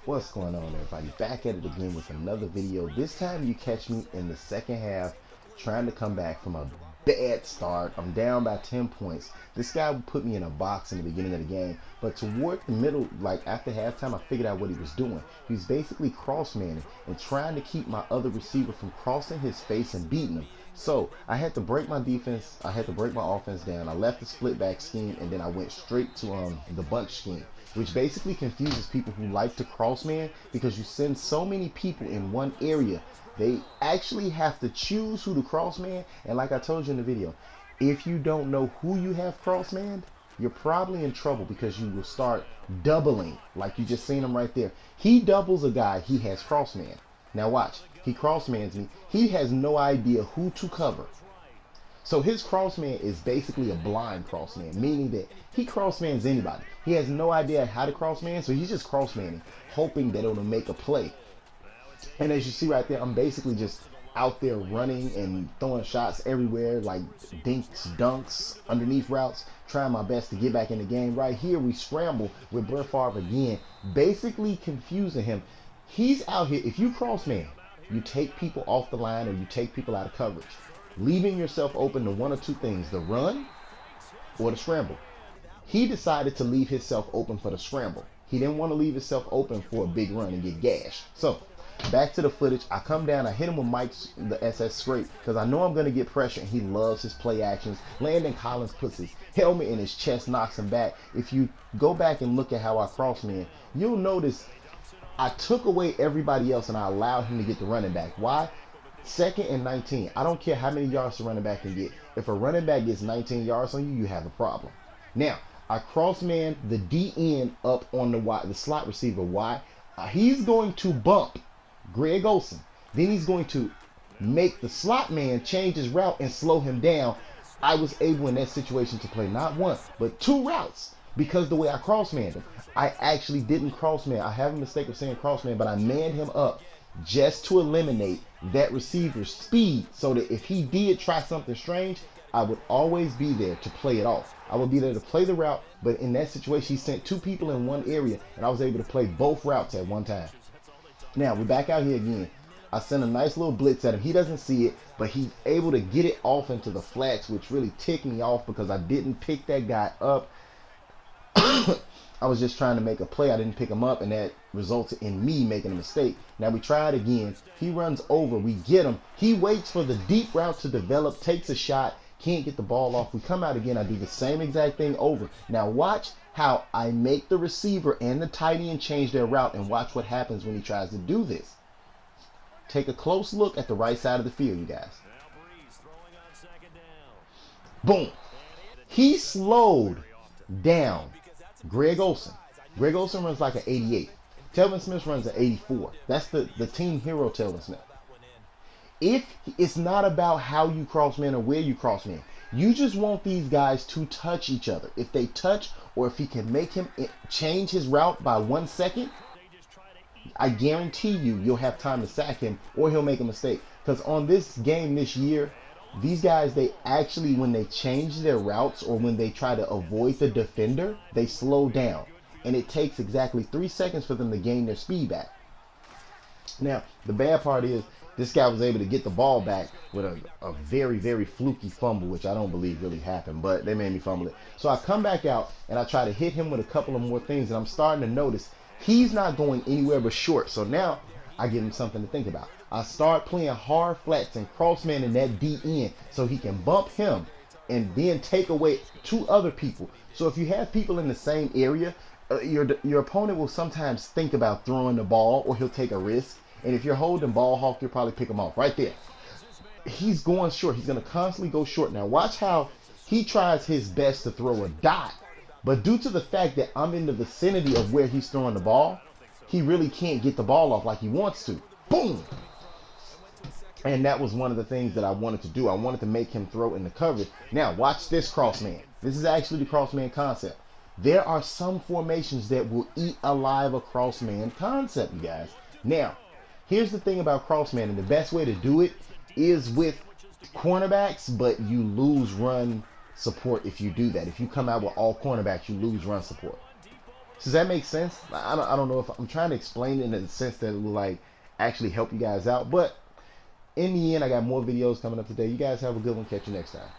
What's going on, everybody? Back at it again with another video. This time you catch me in the second half trying to come back from a bad start. I'm down by 10 points. This guy put me in a box in the beginning of the game, but toward the middle, like after halftime, I figured out what he was doing. He was basically cross-manning and trying to keep my other receiver from crossing his face and beating him. So I had to break my defense. I had to break my offense down. I left the split back scheme, and then I went straight to the bunch scheme, which basically confuses people who like to crossman, because you send so many people in one area. They actually have to choose who to crossman, and like I told you in the video, if you don't know who you have crossmanned, you're probably in trouble, because you will start doubling, like you just seen him right there. He doubles a guy he has crossman. Now watch, he crossmans me. He has no idea who to cover. So his crossman is basically a blind crossman, meaning that he crossmans anybody. He has no idea how to crossman, so he's just crossmanning, hoping that it'll make a play. And as you see right there, I'm basically just out there running and throwing shots everywhere, like dinks, dunks, underneath routes, trying my best to get back in the game. Right here, we scramble with Brett Favre again, basically confusing him. He's out here, if you crossman, you take people off the line or you take people out of coverage, leaving yourself open to one or two things: the run or the scramble. He decided to leave himself open for the scramble. He didn't want to leave himself open for a big run and get gashed. So back to the footage. I come down, I hit him with Mike's the SS scrape, because I know I'm going to get pressure, and he loves his play actions. Landon Collins puts his helmet in his chest, knocks him back. If you go back and look at how I crossman, you'll notice I took away everybody else and I allowed him to get the running back. Why? 2nd and 19. I don't care how many yards the running back can get. If a running back gets 19 yards on you, you have a problem. Now, I crossman the DN up on the slot receiver. Why? He's going to bump Greg Olsen. Then he's going to make the slot man change his route and slow him down. I was able in that situation to play not one, but 2 routes, because the way I crossmanned him. I actually didn't crossman. I have a mistake of saying crossman, but I manned him up just to eliminate that receiver's speed, so that if he did try something strange, I would always be there to play it off. I would be there to play the route, but in that situation, he sent 2 people in one area, and I was able to play both routes at one time. Now, we're back out here again. I sent a nice little blitz at him. He doesn't see it, but he's able to get it off into the flats, which really ticked me off because I didn't pick that guy up. I was just trying to make a play. I didn't pick him up, and that resulted in me making a mistake. Now we try it again. He runs over. We get him. He waits for the deep route to develop, takes a shot, can't get the ball off. We come out again. I do the same exact thing over. Now watch how I make the receiver and the tight end change their route, and watch what happens when he tries to do this. Take a close look at the right side of the field, you guys. Boom. He slowed down Greg Olsen. Greg Olsen runs like an 88. Telvin Smith runs an 84. That's the team hero, Telvin Smith. If it's not about how you crossman or where you crossman, you just want these guys to touch each other. If they touch, or if he can make him change his route by 1 second, I guarantee you'll have time to sack him, or he'll make a mistake. Because on this game this year, these guys, they actually, when they change their routes or when they try to avoid the defender, they slow down. And it takes exactly 3 seconds for them to gain their speed back. Now, the bad part is, this guy was able to get the ball back with a very, very fluky fumble, which I don't believe really happened, but they made me fumble it. So I come back out and I try to hit him with a couple of more things, and I'm starting to notice he's not going anywhere but short. So now I give him something to think about. I start playing hard flats and crossman in that DN so he can bump him and then take away 2 other people. So if you have people in the same area, your opponent will sometimes think about throwing the ball, or he'll take a risk. And if you're holding ball hawk, you'll probably pick him off right there. He's going short. He's going to constantly go short. Now watch how he tries his best to throw a dot, but due to the fact that I'm in the vicinity of where he's throwing the ball, he really can't get the ball off like he wants to. Boom! And that was one of the things that I wanted to do. I wanted to make him throw in the coverage. Now watch this crossman. This is actually the crossman concept. There are some formations that will eat alive a crossman concept, you guys. Now, here's the thing about crossman, and the best way to do it is with cornerbacks, but you lose run support if you do that. If you come out with all cornerbacks, you lose run support. Does that make sense? I don't know if I'm trying to explain it in a sense that it will like actually help you guys out. But in the end, I got more videos coming up today. You guys have a good one. Catch you next time.